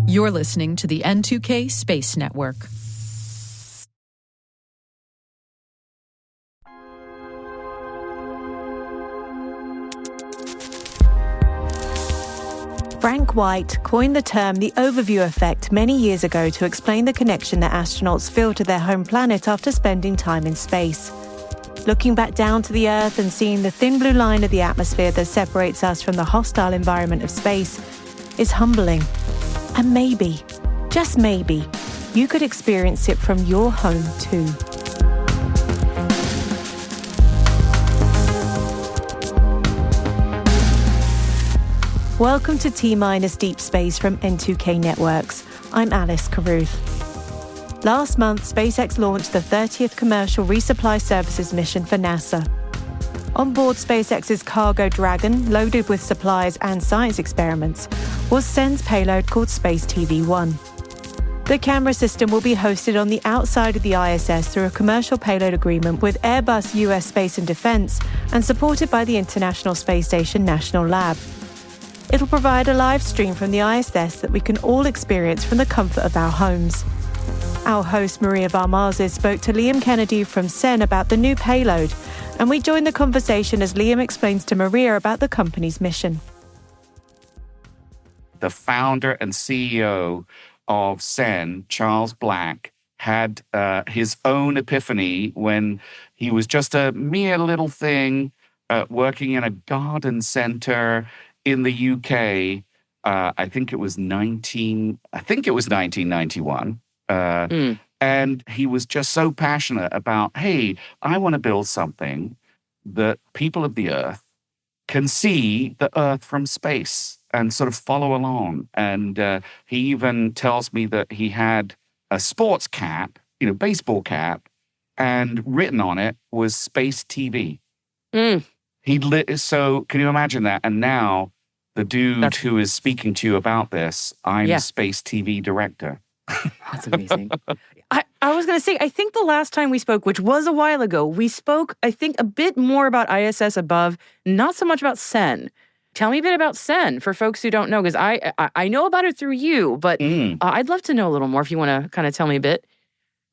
You're listening to the N2K Space Network. Frank White coined the term the overview effect many years ago to explain the connection that astronauts feel to their home planet after spending time in space. Looking back down to the Earth and seeing the thin blue line of the atmosphere that separates us from the hostile environment of space is humbling. And maybe, just maybe, you could experience it from your home too. Welcome to T-Minus Deep Space from N2K Networks. I'm Alice Carruth. Last month, SpaceX launched the 30th Commercial Resupply Services mission for NASA. On board SpaceX's Cargo Dragon, loaded with supplies and science experiments, was CEN's payload called Space TV-1. The camera system will be hosted on the outside of the ISS through a commercial payload agreement with Airbus U.S. Space and Defense and supported by the International Space Station National Lab. It'll provide a live stream from the ISS that we can all experience from the comfort of our homes. Our host, Maria Varmazis, spoke to Liam Kennedy from CEN about the new payload, and we joined the conversation as Liam explains to Maria about the company's mission. The founder and CEO of CEN, Charles Black, had his own epiphany when he was just a mere little thing working in a garden center in the UK. I think it was 1991. And he was just so passionate about, hey, I want to build something that people of the Earth can see the Earth from space and sort of follow along. And he even tells me that he had a sports cap, baseball cap, and written on it was Space TV. So can you imagine that? And now the dude who is speaking to you about this, I'm a Space TV director. That's amazing. I was going to say, I think the last time we spoke, which was a while ago, we spoke, I think, a bit more about ISS above, not so much about CEN. Tell me a bit about CEN for folks who don't know, because I know about it through you, but I'd love to know a little more if you want to kind of tell me a bit.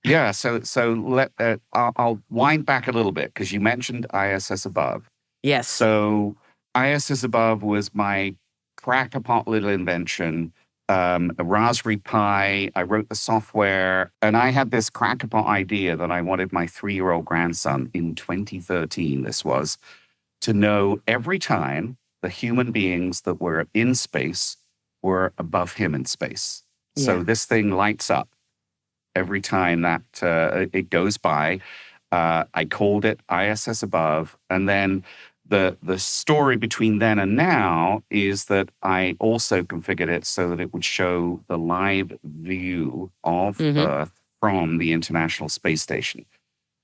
Yeah, so I'll wind back a little bit because you mentioned ISS above. Yes. So ISS above was my crackpot little invention. A Raspberry Pi, I wrote the software, and I had this crackpot idea that I wanted my 3-year-old grandson in 2013, this was, to know every time the human beings that were in space were above him in space. Yeah. So this thing lights up every time that it goes by. I called it ISS above, and then the story between then and now is that I also configured it so that it would show the live view of Earth from the International Space Station.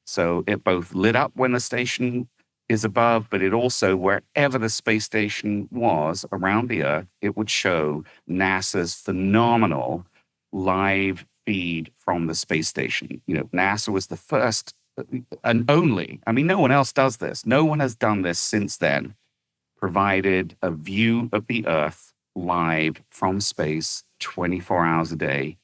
So it both lit up when the station is above, but it also, wherever the space station was around the Earth, it would show NASA's phenomenal live feed from the space station. NASA was the first and only, no one else does this. No one has done this since then, provided a view of the Earth live from space 24 hours a day,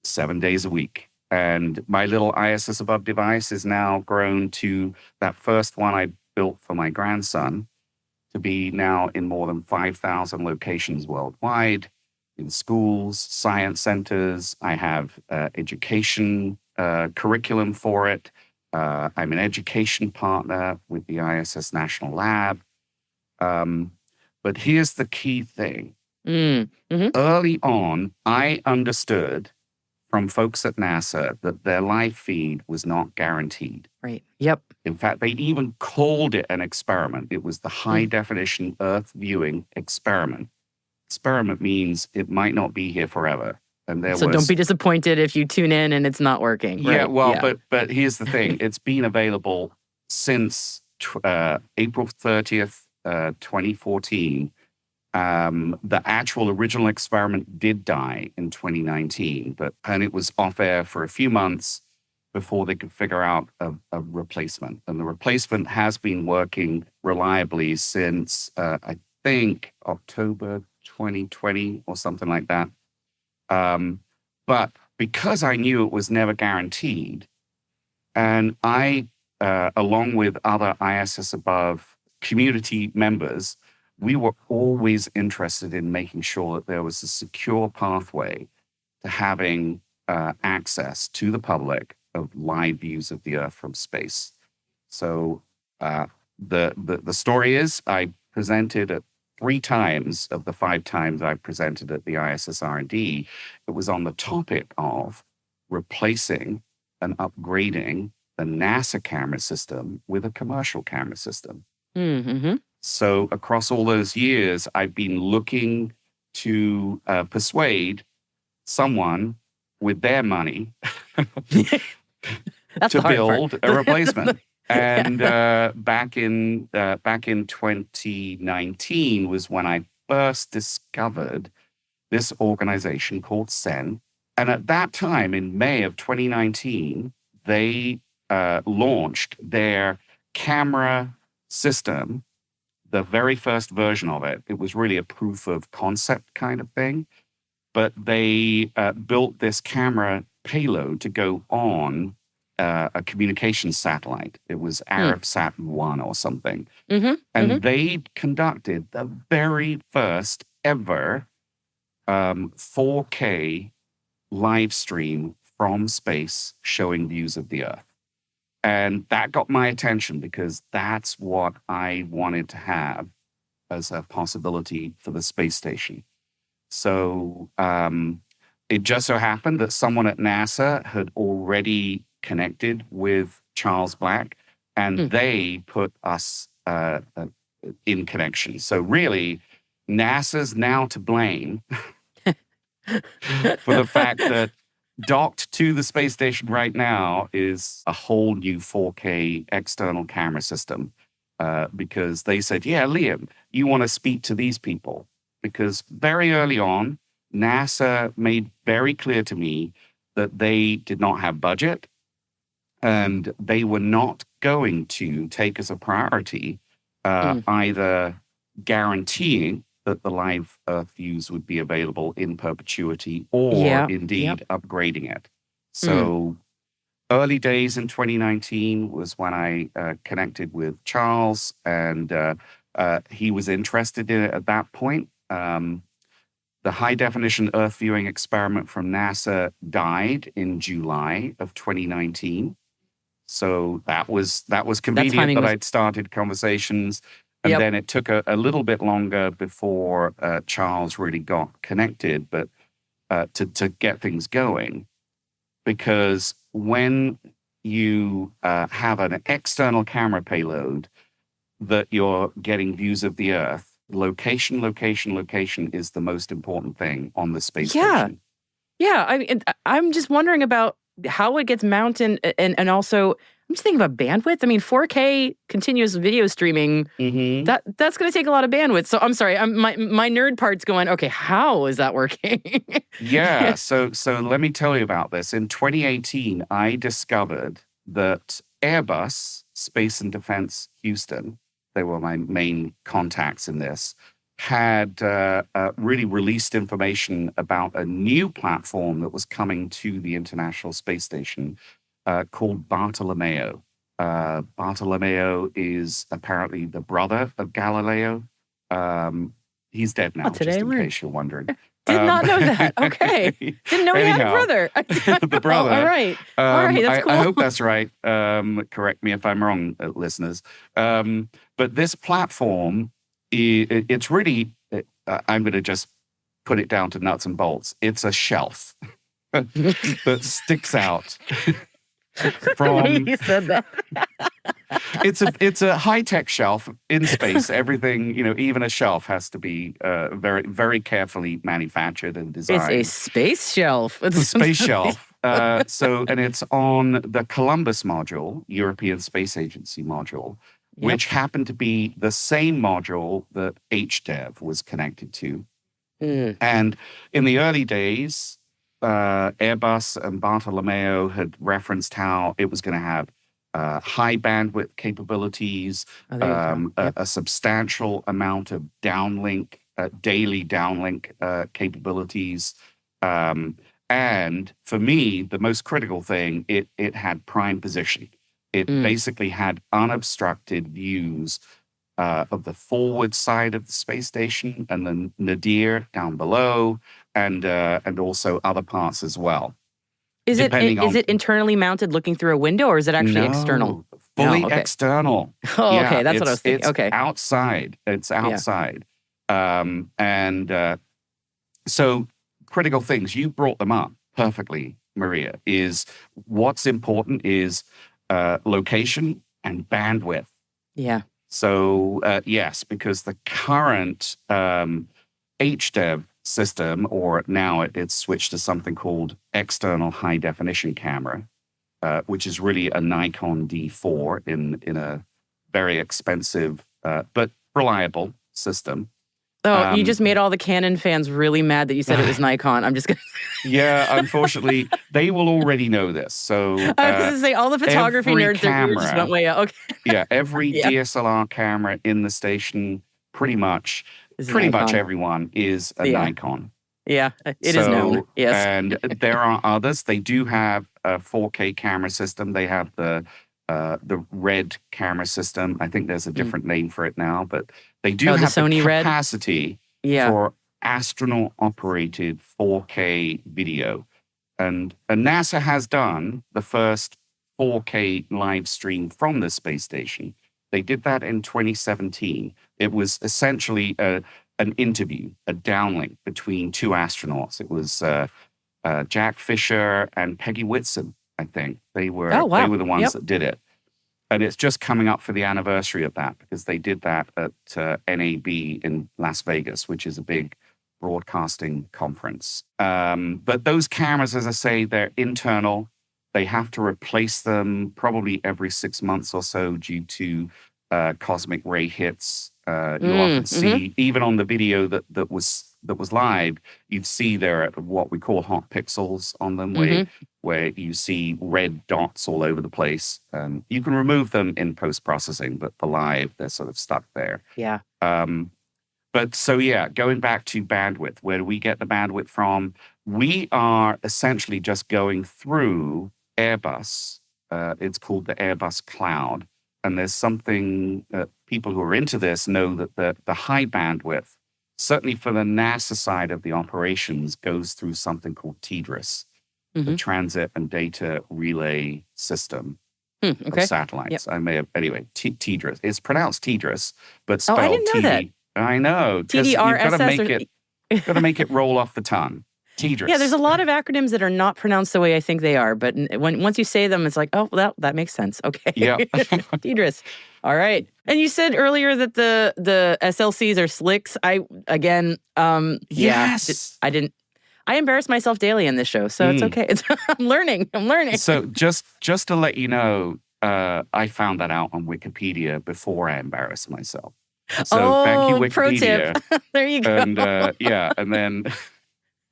7 days a week. And my little ISS above device is now grown to that first one I built for my grandson to be now in more than 5,000 locations worldwide, in schools, science centers. I have education curriculum for it. I'm an education partner with the ISS National Lab. But here's the key thing. Early on, I understood from folks at NASA that their live feed was not guaranteed. Right. Yep. In fact, they even called it an experiment. It was the high definition Earth viewing experiment. Experiment means it might not be here forever. And don't be disappointed if you tune in and it's not working. Yeah, right? Well, but here's the thing. It's been available since April 30th, 2014. The actual original experiment did die in 2019, and it was off air for a few months before they could figure out a replacement. And the replacement has been working reliably since, I think, October 2020 or something like that. But because I knew it was never guaranteed, and I, along with other ISS above community members, we were always interested in making sure that there was a secure pathway to having access to the public of live views of the Earth from space. So the story is I presented at 3 times of the 5 times I presented at the ISS R&D. It was on the topic of replacing and upgrading the NASA camera system with a commercial camera system. Mm-hmm. So across all those years, I've been looking to persuade someone with their money to build a replacement. And back in 2019 was when I first discovered this organization called SEN. And at that time, in May of 2019, they launched their camera system, the very first version of it. It was really a proof of concept kind of thing. But they built this camera payload to go on a communications satellite. It was Arabsat-1 or something. And they conducted the very first ever 4K live stream from space showing views of the Earth. And that got my attention because that's what I wanted to have as a possibility for the space station. So it just so happened that someone at NASA had already connected with Charles Black, and they put us in connection. So really, NASA's now to blame for the fact that docked to the space station right now is a whole new 4K external camera system because they said, yeah, Liam, you want to speak to these people. Because very early on, NASA made very clear to me that they did not have budget and they were not going to take as a priority either guaranteeing that the live Earth views would be available in perpetuity or indeed upgrading it. So early days in 2019 was when I connected with Charles, and he was interested in it at that point. The high definition Earth viewing experiment from NASA died in July of 2019. So that was convenient that I'd started conversations. And then it took a little bit longer before Charles really got connected, but to get things going. Because when you have an external camera payload that you're getting views of the Earth, location is the most important thing on the space station. Yeah, I mean, I'm just wondering about how it gets mounted, and also I'm just thinking about bandwidth. I mean, 4K continuous video streaming, that's going to take a lot of bandwidth. So I'm sorry, my nerd part's going, okay, how is that working? So let me tell you about this. In 2018, I discovered that Airbus Space and Defense Houston, they were my main contacts in this, had really released information about a new platform that was coming to the International Space Station called Bartolomeo. Bartolomeo is apparently the brother of Galileo. He's dead now, just in case you're wondering. Did not know that. Okay. Didn't know he had a brother. The brother. All right. That's cool. I hope that's right. Correct me if I'm wrong, listeners. But this platform, it's really, I'm going to just put it down to nuts and bolts. It's a shelf that sticks out from. You said that. It's a high-tech shelf in space. Everything, even a shelf has to be very, very carefully manufactured and designed. It's a space shelf. It's a space shelf. And it's on the Columbus module, European Space Agency module, which happened to be the same module that HDEV was connected to. And in the early days, Airbus and Bartolomeo had referenced how it was going to have high bandwidth capabilities, a substantial amount of downlink daily downlink capabilities. And for me, the most critical thing, it had prime position. It basically had unobstructed views of the forward side of the space station and the nadir down below, and also other parts as well. Is it internally mounted looking through a window, or is it actually external? Fully external. Oh, yeah, okay. That's what I was thinking. It's okay. outside. It's outside. Yeah. So critical things, you brought them up perfectly, Maria, is what's important is location and bandwidth. Yeah. So yes, because the current HDEV system, or now it's switched to something called external high definition camera, which is really a Nikon D4 in a very expensive but reliable system. Oh, you just made all the Canon fans really mad that you said it was Nikon. I'm just going to... Yeah, unfortunately, they will already know this. So I was going to say, all the photography nerds just went way out. Okay. Yeah, every DSLR camera in the station, pretty much everyone is a Nikon. Yeah, it is known. Yes. And there are others. They do have a 4K camera system. They have the red camera system. I think there's a different name for it now, but they do have the Sony capacity for astronaut-operated 4K video. And NASA has done the first 4K live stream from the space station. They did that in 2017. It was essentially an interview, a downlink between two astronauts. It was Jack Fisher and Peggy Whitson, I think. They were the ones that did it. And it's just coming up for the anniversary of that, because they did that at NAB in Las Vegas, which is a big broadcasting conference. But those cameras, as I say, they're internal. They have to replace them probably every 6 months or so due to cosmic ray hits. You'll often see, even on the video that was live, you'd see there are what we call hot pixels on them, where you see red dots all over the place. You can remove them in post-processing, but for live, they're sort of stuck there. Yeah. But so, yeah, going back to bandwidth, where do we get the bandwidth from? We are essentially just going through Airbus. It's called the Airbus Cloud. And there's something that people who are into this know that the high bandwidth, certainly for the NASA side of the operations, goes through something called TDRS, the Transit and Data Relay System of satellites. Yep. I may have, anyway, TDRS. It's pronounced TDRS, but spelled I didn't know that. I know. TDRSS. You've got to make it roll off the tongue. TDRS. Yeah, there's a lot of acronyms that are not pronounced the way I think they are, but once you say them, it's like, oh, well, that makes sense. Okay. Yeah. TDRS. All right. And you said earlier that the SLCs are slicks. Yes. I embarrass myself daily in this show, so it's okay. I'm learning. So just to let you know, I found that out on Wikipedia before I embarrassed myself. So thank you, Wikipedia. Pro tip. There you go. And and then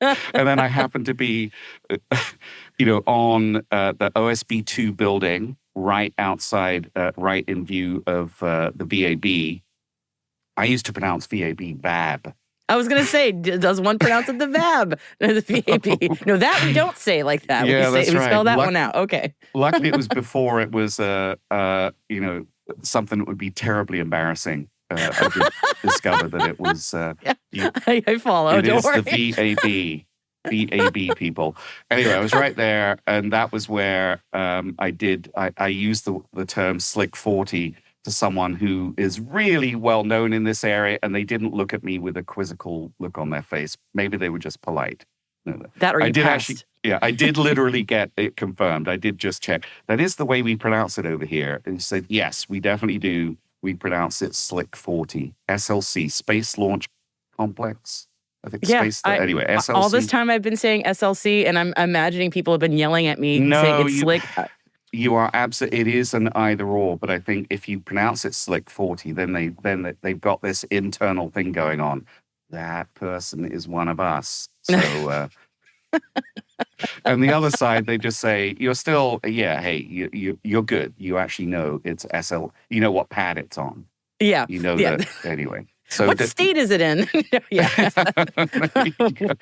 and then I happened to be, on the OSB2 building right outside, right in view of the VAB. I used to pronounce VAB VAB. I was going to say, does one pronounce it the VAB? The VAB. No, that we don't say like that. Yeah, that's right. We spell that one out. Okay. Luckily, it was before it was, something that would be terribly embarrassing. I did discover that it was... I follow, don't worry. It is the VAB people. Anyway, I was right there, and that was where I used the term Slick 40 to someone who is really well known in this area, and they didn't look at me with a quizzical look on their face. Maybe they were just polite. That or you passed. I did literally get it confirmed. I did just check. That is the way we pronounce it over here. And he said, yes, we definitely do. We pronounce it Slick 40. SLC, Space Launch Complex. I think anyway, SLC. All this time I've been saying SLC, and I'm imagining people have been yelling at me saying it's Slick. You are absolutely. It is an either or, but I think if you pronounce it Slick 40, then they've got this internal thing going on. That person is one of us. So, and the other side, they just say you're still. Yeah, hey, you're good. You actually know it's SL. You know what pad it's on. Yeah, you know that anyway. So what state is it in? Yeah. There you go.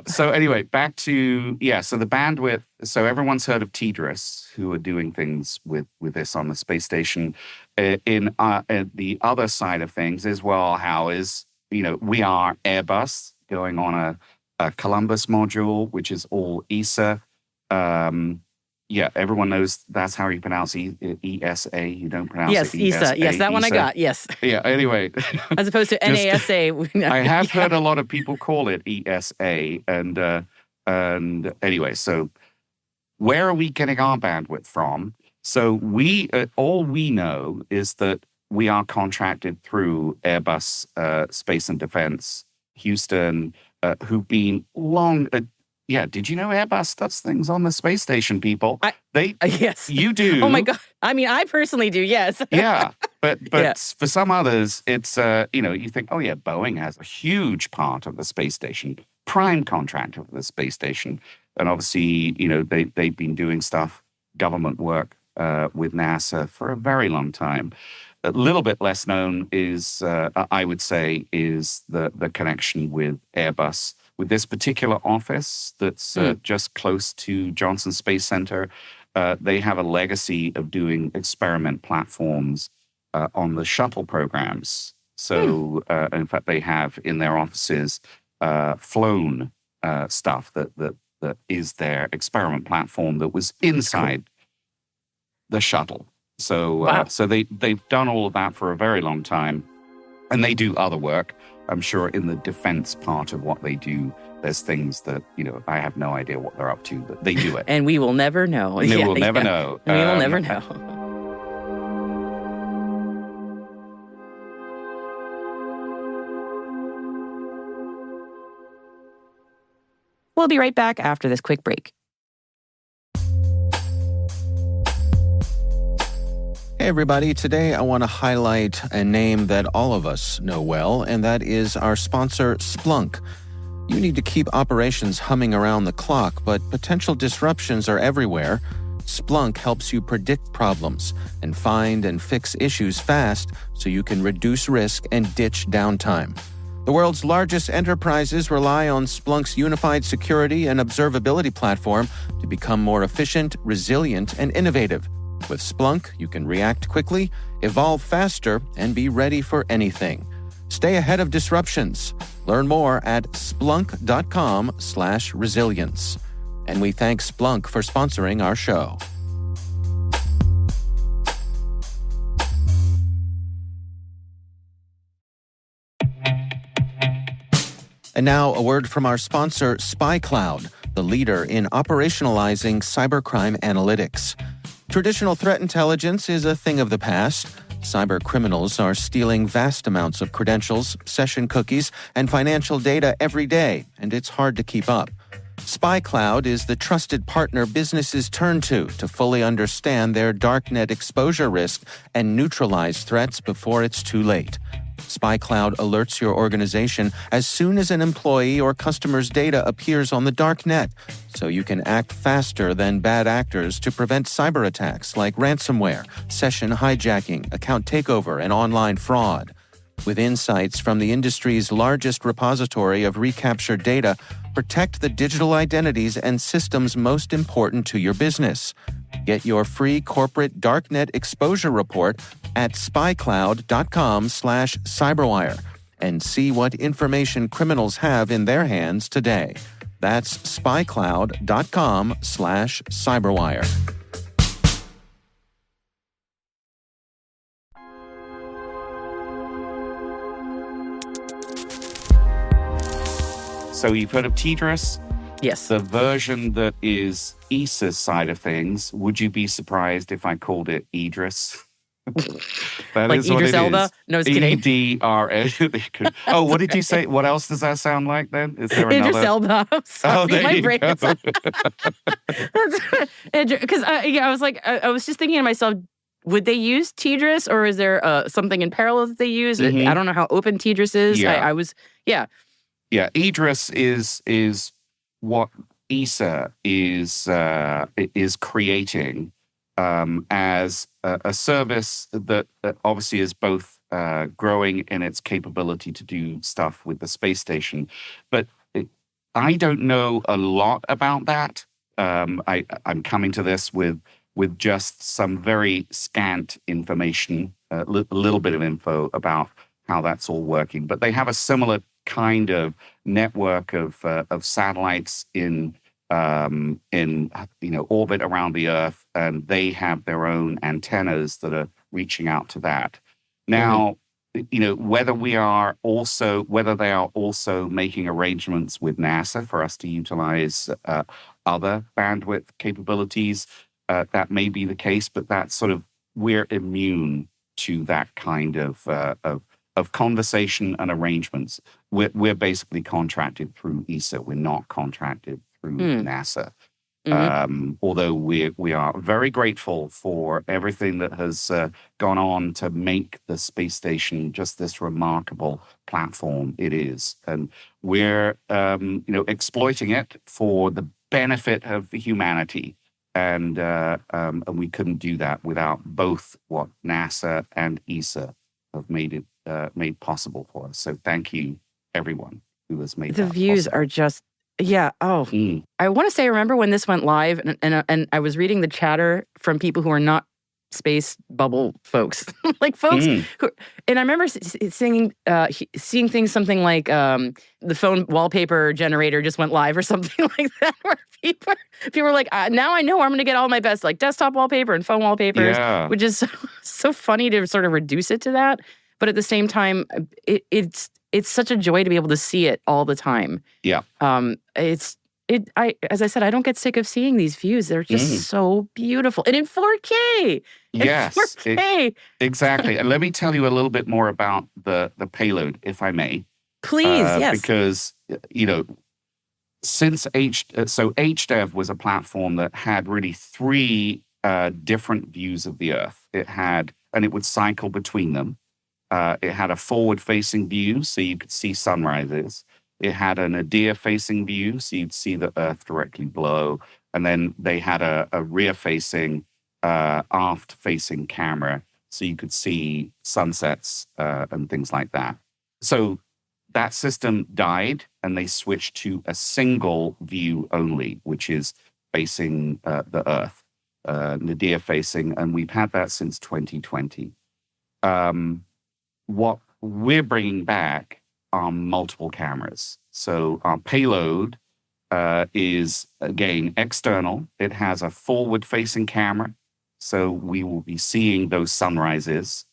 So anyway, back to, so the bandwidth. So everyone's heard of TDRS, who are doing things with this on the space station. In the other side of things is, well, how is, we are Airbus going on a Columbus module, which is all ESA. Everyone knows that's how you pronounce ESA. You don't pronounce yes, it ESA. Yes, that one I got. Yes. Yeah, anyway. As opposed to NASA. I have heard a lot of people call it ESA. And anyway, so where are we getting our bandwidth from? So all we know is that we are contracted through Airbus Space and Defense Houston, who've been long... did you know Airbus does things on the space station, people? Yes. You do. Oh, my God. I mean, I personally do, yes. Yeah, but for some others, it's, you think, oh, yeah, Boeing has a huge part of the space station, prime contractor of the space station. And obviously, they've been doing stuff, government work with NASA for a very long time. A little bit less known is, I would say, is the connection with Airbus. With this particular office that's just close to Johnson Space Center, they have a legacy of doing experiment platforms on the shuttle programs. So, in fact, they have in their offices flown stuff that is their experiment platform that was inside the shuttle. So, wow. So they've done all of that for a very long time, and they do other work. I'm sure in the defense part of what they do, there's things that, I have no idea what they're up to, but they do it. And we will never know. We will never know. We will never know. We'll be right back after this quick break. Hey everybody, today I want to highlight a name that all of us know well, and that is our sponsor, Splunk. You need to keep operations humming around the clock, but potential disruptions are everywhere. Splunk helps you predict problems and find and fix issues fast so you can reduce risk and ditch downtime. The world's largest enterprises rely on Splunk's unified security and observability platform to become more efficient, resilient, and innovative. With Splunk, you can react quickly, evolve faster, and be ready for anything. Stay ahead of disruptions. Learn more at splunk.com/resilience. And we thank Splunk for sponsoring our show. And now a word from our sponsor, SpyCloud, the leader in operationalizing cybercrime analytics. Traditional threat intelligence is a thing of the past. Cyber criminals are stealing vast amounts of credentials, session cookies, and financial data every day, and it's hard to keep up. SpyCloud is the trusted partner businesses turn to fully understand their darknet exposure risk and neutralize threats before it's too late. SpyCloud alerts your organization as soon as an employee or customer's data appears on the dark net, so you can act faster than bad actors to prevent cyber attacks like ransomware, session hijacking, account takeover, and online fraud. With insights from the industry's largest repository of recaptured data, protect the digital identities and systems most important to your business. Get your free corporate darknet exposure report at spycloud.com/cyberwire and see what information criminals have in their hands today. That's spycloud.com/cyberwire. So you've heard of TDRS? Yes. The version that is ESA's side of things, would you be surprised if I called it Idris? That like is what Idris it Elba? is. No, it's kidding. EDRS. Oh, what did you say? What else does that sound like then? Is there Idris another? Elba. I'm sorry, there my you brain go. Because I was like, I was just thinking to myself, would they use TDRS, or is there something in parallel that they use? Mhm. I don't know how open TDRS is. Yeah. Yeah. Idris is what ESA is creating as a service that obviously is both growing in its capability to do stuff with the space station. But I don't know a lot about that. I'm coming to this with just some very scant information, a little bit of info about how that's all working. But they have a similar kind of network of satellites in orbit around the Earth, and they have their own antennas that are reaching out to that. Now, whether they are also making arrangements with NASA for us to utilize other bandwidth capabilities, that may be the case, but that's sort of, we're immune to that kind of conversation and arrangements. We're basically contracted through ESA. We're not contracted through NASA. Although we are very grateful for everything that has gone on to make the space station just this remarkable platform it is, and we're exploiting it for the benefit of humanity, and we couldn't do that without both what NASA and ESA have made possible for us. So thank you, everyone who has made the that views possible. Are just. Yeah. Oh, I want to say, I remember when this went live, and I was reading the chatter from people who are not space bubble folks, like folks who, and I remember seeing things, something like the phone wallpaper generator just went live or something like that, where people were like, now I know where I'm going to get all my best like desktop wallpaper and phone wallpapers, which is so funny to sort of reduce it to that. But at the same time, it's such a joy to be able to see it all the time. Yeah. As I said, I don't get sick of seeing these views. They're just so beautiful. And in 4K. Yes. 4K. Exactly. And let me tell you a little bit more about the payload, if I may. Please, yes. Because, since HDEV was a platform that had really three different views of the Earth. And it would cycle between them. It had a forward-facing view, so you could see sunrises. It had an nadir-facing view, so you'd see the Earth directly below. And then they had a rear-facing, aft-facing camera, so you could see sunsets and things like that. So that system died, and they switched to a single view only, which is facing the Earth, nadir-facing, and we've had that since 2020. What we're bringing back are multiple cameras. So our payload is, again, external. It has a forward-facing camera, so we will be seeing those sunrises.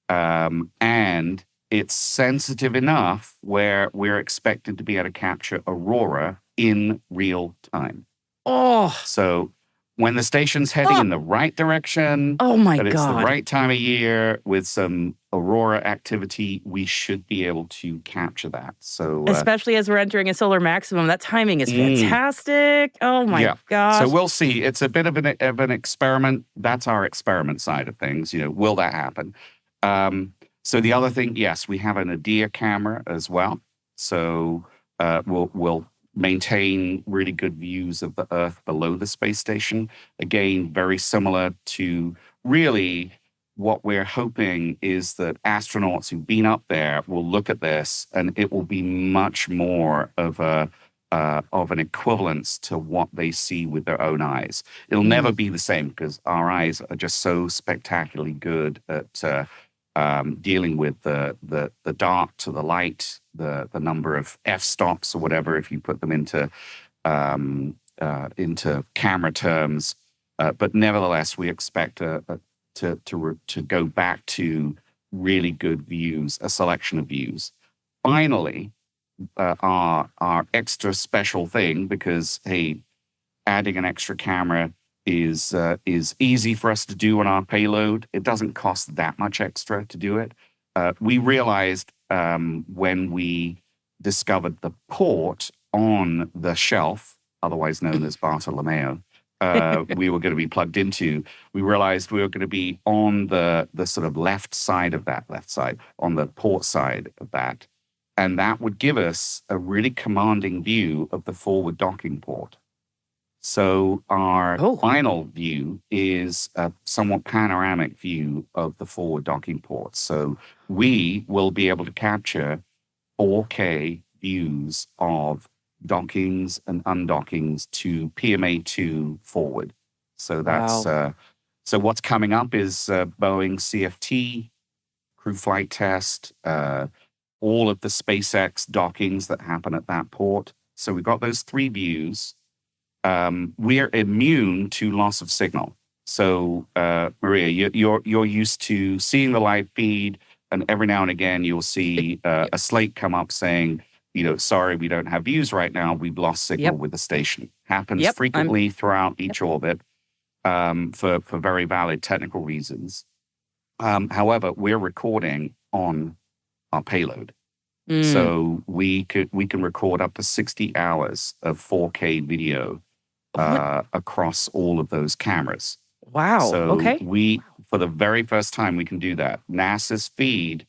And it's sensitive enough where we're expected to be able to capture aurora in real time. Oh. So when the station's heading in the right direction, but it's the right time of year with some aurora activity, we should be able to capture that. So especially as we're entering a solar maximum, that timing is fantastic. Oh my gosh. So we'll see. It's a bit of an experiment. That's our experiment side of things. Will that happen? So the other thing, yes, we have a nadir camera as well. So we'll maintain really good views of the Earth below the space station. Again, very similar to really what we're hoping is that astronauts who've been up there will look at this, and it will be much more of an equivalence to what they see with their own eyes. It'll never be the same because our eyes are just so spectacularly good at dealing with the dark to the light, the number of f-stops or whatever, if you put them into camera terms. But nevertheless, we expect to go back to really good views, a selection of views. Finally, our extra special thing, because hey, adding an extra camera is easy for us to do on our payload. It doesn't cost that much extra to do it. We realized when we discovered the port on the shelf, otherwise known as Bartolomeo, we were going to be plugged into. We realized we were going to be on the sort of left side, on the port side of that. And that would give us a really commanding view of the forward docking port. So our Oh. final view is a somewhat panoramic view of the forward docking ports. So we will be able to capture 4K views of dockings and undockings to PMA2 forward. So that's so what's coming up is Boeing CFT, crew flight test, all of the SpaceX dockings that happen at that port. So we've got those 3 views. We're immune to loss of signal. So, Maria, you're used to seeing the live feed, and every now and again you'll see a slate come up saying, sorry, we don't have views right now. We've lost signal with the station. Happens frequently throughout each orbit for very valid technical reasons. However, we're recording on our payload. So we can record up to 60 hours of 4K video across all of those cameras. Wow. So okay. we, for the very first time, we can do that. NASA's feed,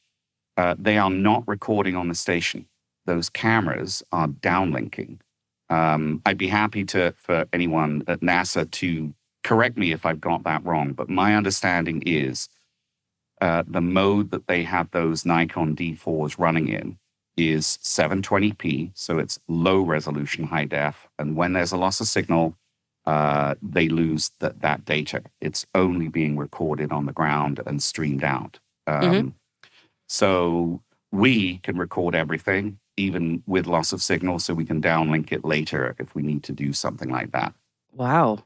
they are not recording on the station. Those cameras are downlinking. I'd be happy for anyone at NASA to correct me if I've got that wrong, but my understanding is the mode that they have those Nikon D4s running in is 720p, so it's low resolution, high def. And when there's a loss of signal, they lose that data. It's only being recorded on the ground and streamed out. So we can record everything, even with loss of signal, so we can downlink it later if we need to do something like that. Wow.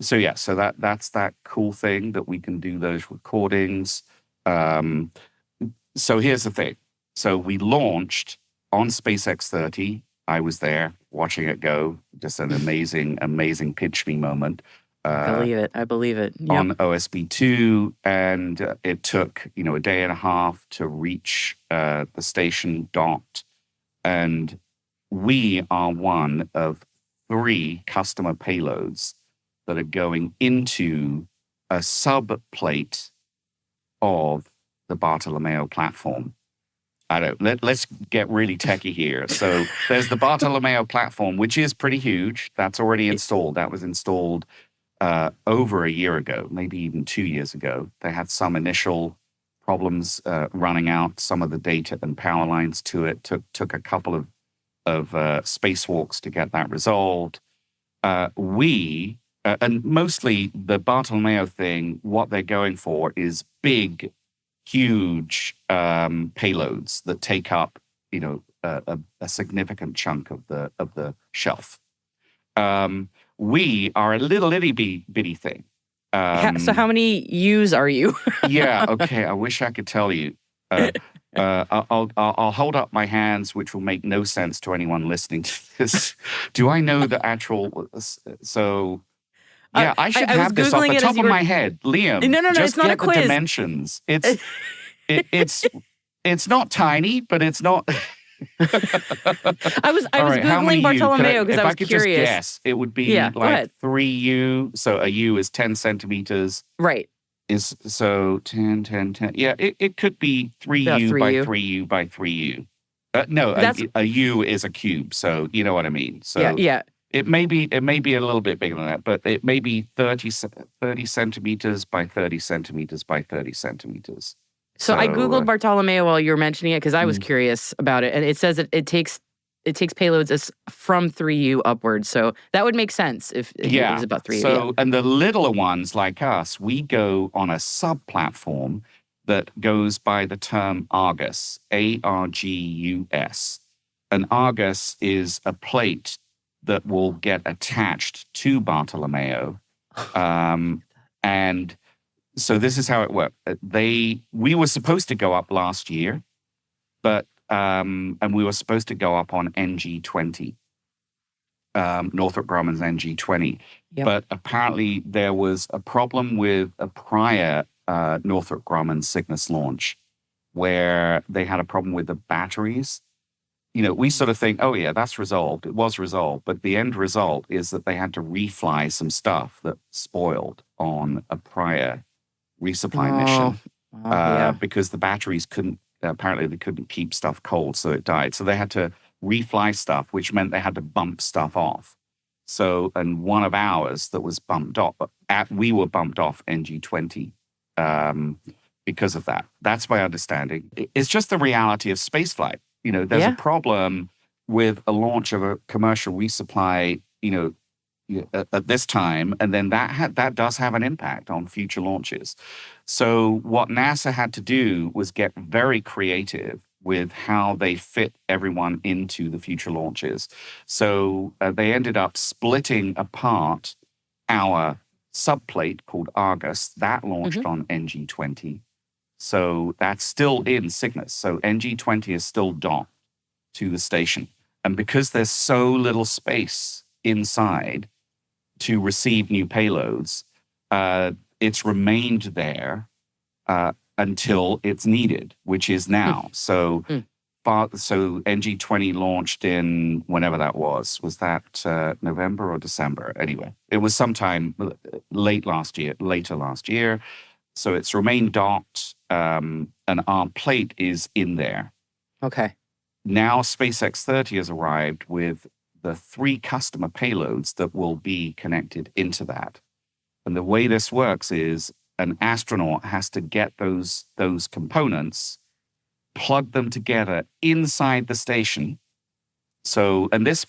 So yeah, so that's that cool thing that we can do those recordings. So here's the thing. So we launched on SpaceX 30. I was there watching it go. Just an amazing, amazing pitch me moment. I believe it. Yep. On OSB2, and it took a day and a half to reach the station docked. And we are one of 3 customer payloads that are going into a subplate of the Bartolomeo platform. Let's get really techie here. So there's the Bartolomeo platform, which is pretty huge. That's already installed. That was installed over a year ago, maybe even 2 years ago. They had some initial problems running out some of the data and power lines to it. Took a couple of spacewalks to get that resolved. And mostly the Bartolomeo thing, what they're going for is big, huge payloads that take up, a significant chunk of the shelf. We are a little itty bitty thing. So how many U's are you? Yeah. Okay. I wish I could tell you. I'll hold up my hands, which will make no sense to anyone listening to this. Do I know the actual? So. Yeah, I should have this off the top of my head. Liam, no, just it's not get a quiz. The dimensions. It's not tiny, but it's not. I was Googling Bartolomeo because I was curious. If I could just guess, it would be like 3U. So a U is 10 centimeters. Right. Is so 10, 10, 10. Yeah, it could be 3U by 3U by 3U. No, a U is a cube. So you know what I mean. So yeah. It may be a little bit bigger than that, but it may be 30 centimeters by 30 centimeters by 30 centimeters. So I Googled Bartolomeo while you were mentioning it because I was curious about it. And it says that it takes payloads from 3U upwards. So that would make sense if it was about 3U. So, and the littler ones like us, we go on a sub-platform that goes by the term Argus, Argus. And Argus is a plate that will get attached to Bartolomeo. And so this is how it worked. We were supposed to go up last year, but and we were supposed to go up on NG20, Northrop Grumman's NG20. Yep. But apparently there was a problem with a prior Northrop Grumman Cygnus launch where they had a problem with the batteries. We sort of think, oh yeah, that's resolved. It was resolved. But the end result is that they had to refly some stuff that spoiled on a prior resupply mission because the batteries apparently they couldn't keep stuff cold, so it died. So they had to refly stuff, which meant they had to bump stuff off. So, and one of ours that was bumped off, we were bumped off NG20 because of that. That's my understanding. It's just the reality of spaceflight. There's a problem with a launch of a commercial resupply, at this time, and then that does have an impact on future launches. So what NASA had to do was get very creative with how they fit everyone into the future launches. So they ended up splitting apart our subplate called Argus. That launched on NG20. So that's still in Cygnus. So NG20 is still docked to the station. And because there's so little space inside to receive new payloads, it's remained there until it's needed, which is now. So NG20 launched in whenever that was. Was that November or December? Anyway, it was sometime later last year. So it's remained docked, and our plate is in there. Okay. Now SpaceX 30 has arrived with the 3 customer payloads that will be connected into that. And the way this works is an astronaut has to get those components, plug them together inside the station. So, and this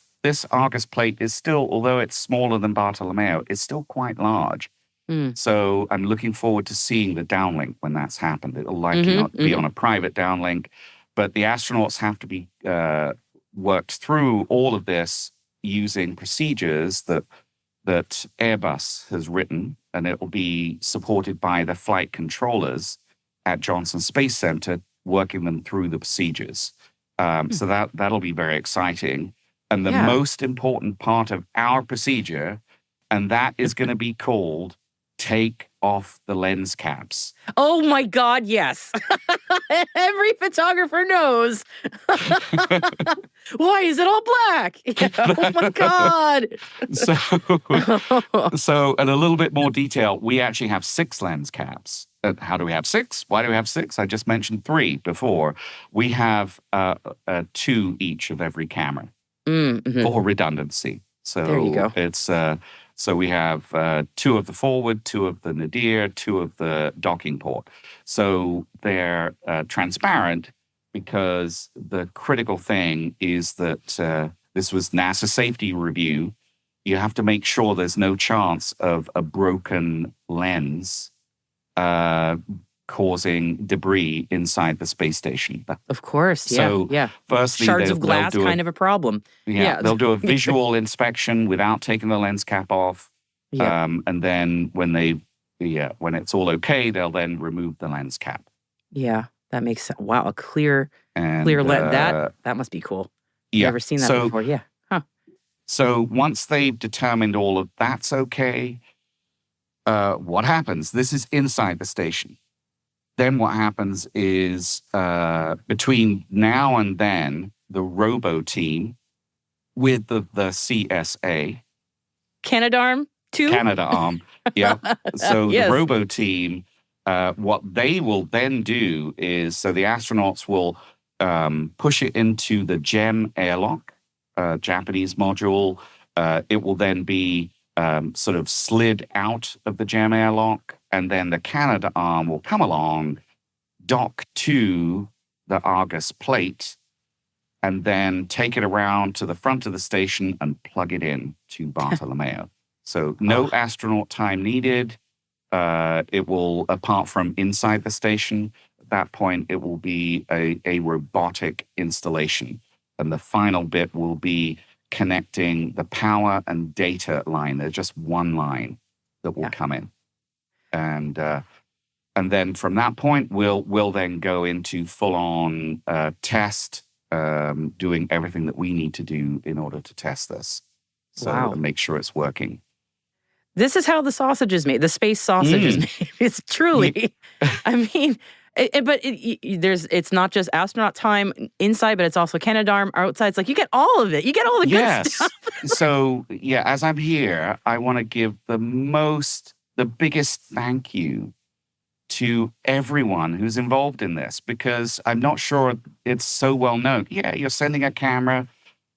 Argus plate is still, although it's smaller than Bartolomeo, it's still quite large. So I'm looking forward to seeing the downlink when that's happened. It'll likely not be on a private downlink, but the astronauts have to be worked through all of this using procedures that Airbus has written, and it will be supported by the flight controllers at Johnson Space Center, working them through the procedures. So that'll be very exciting. And the most important part of our procedure, and that is going to be called take off the lens caps. Oh my God, yes. Every photographer knows. Why is it all black? Oh my God. So, in a little bit more detail, we actually have 6 lens caps. How do we have 6? Why do we have 6? I just mentioned 3 before. We have 2 each of every camera for redundancy. So there you go. It's so we have 2 of the forward, 2 of the nadir, 2 of the docking port. So they're transparent because the critical thing is that this was NASA safety review. You have to make sure there's no chance of a broken lens causing debris inside the space station. Of course, yeah. So firstly, shards of glass, kind of a problem. Yeah, they'll do a visual inspection without taking the lens cap off. Yeah. And then when it's all okay, they'll then remove the lens cap. Yeah, that makes sense. Wow, a clear lens. That must be cool. Yeah. Never seen that before. Yeah. Huh. So once they've determined all of that's okay, what happens? This is inside the station. Then what happens is between now and then, the robo team with the CSA. Canadarm too? Canadarm, yeah. So the robo team, what they will then do is, so the astronauts will push it into the GEM airlock, Japanese module. It will then be sort of slid out of the GEM airlock, and then the Canadarm will come along, dock to the Argus plate, and then take it around to the front of the station and plug it in to Bartolomeo. So no astronaut time needed. It will, apart from inside the station, at that point, it will be a robotic installation. And the final bit will be connecting the power and data line. There's just one line that will come in. And then from that point, we'll then go into full-on test, doing everything that we need to do in order to test this. So make sure it's working. This is how the sausage is made. The space sausage is made. It's truly, I mean, it's not just astronaut time inside, but it's also Canadarm outside. It's like you get all of it. You get all the good stuff. So as I'm here, I want to give the biggest thank you to everyone who's involved in this, because I'm not sure it's so well known. Yeah, you're sending a camera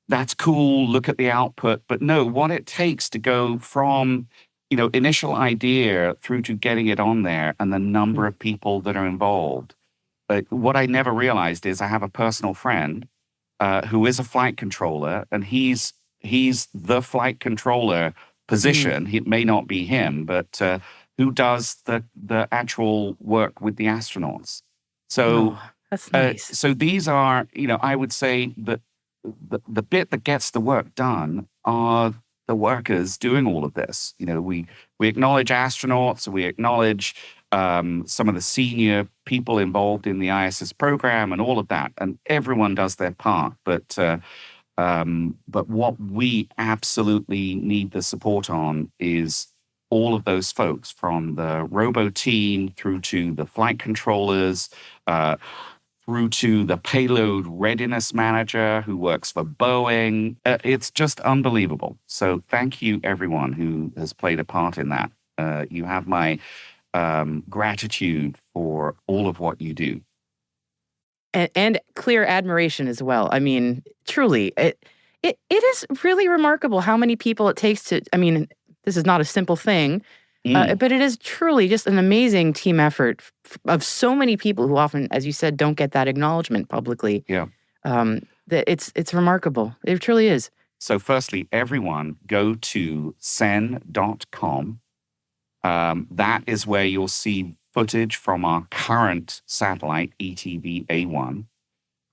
that's cool, look at the output. But no, what it takes to go from, initial idea through to getting it on there and the number of people that are involved. But what I never realized is I have a personal friend who is a flight controller, and he's the flight controller position. It may not be him, but who does the actual work with the astronauts. So that's nice. So these are, I would say that the bit that gets the work done are the workers doing all of this. We acknowledge astronauts, we acknowledge some of the senior people involved in the ISS program and all of that, and everyone does their part. But what we absolutely need the support on is all of those folks, from the robo team through to the flight controllers, through to the payload readiness manager who works for Boeing. It's just unbelievable. So thank you, everyone who has played a part in that. You have my gratitude for all of what you do. And clear admiration as well. I mean, truly, it is really remarkable how many people it takes to, this is not a simple thing, but it is truly just an amazing team effort of so many people who often, as you said, don't get that acknowledgement publicly. Yeah. It's remarkable. It truly is. So firstly, everyone go to sen.com. That is where you'll see footage from our current satellite, ETV-A1.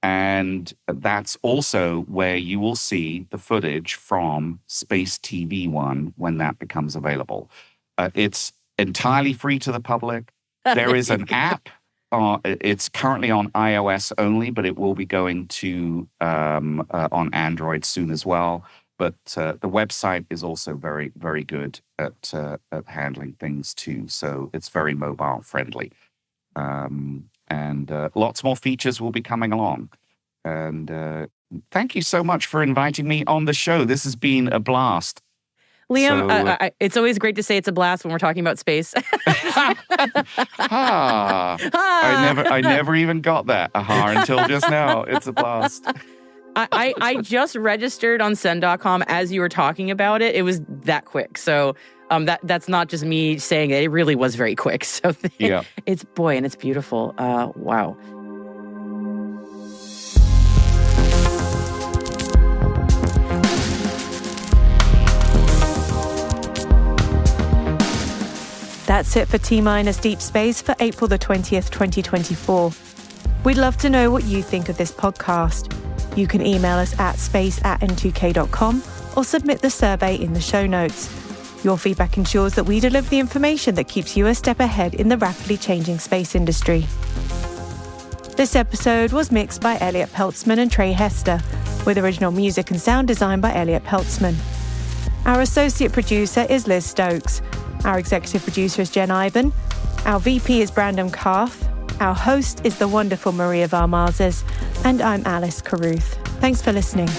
And that's also where you will see the footage from Space TV-1 when that becomes available. It's entirely free to the public. There is an app. It's currently on iOS only, but it will be going to on Android soon as well. But the website is also very, very good at handling things too. So it's very mobile friendly. And lots more features will be coming along. And thank you so much for inviting me on the show. This has been a blast. Liam, it's always great to say it's a blast when we're talking about space. I never even got that until just now. It's a blast. I just registered on sen.com as you were talking about it. It was that quick. So that's not just me saying it. It really was very quick. So yeah. It's beautiful. Wow. That's it for T-Minus Deep Space for April the 20th, 2024. We'd love to know what you think of this podcast. You can email us at space@n2k.com or submit the survey in the show notes. Your feedback ensures that we deliver the information that keeps you a step ahead in the rapidly changing space industry. This episode was mixed by Elliot Peltzman and Trey Hester, with original music and sound design by Elliot Peltzman. Our associate producer is Liz Stokes. Our executive producer is Jen Iben. Our VP is Brandon Karth. Our host is the wonderful Maria Varmazis. And I'm Alice Carruth. Thanks for listening.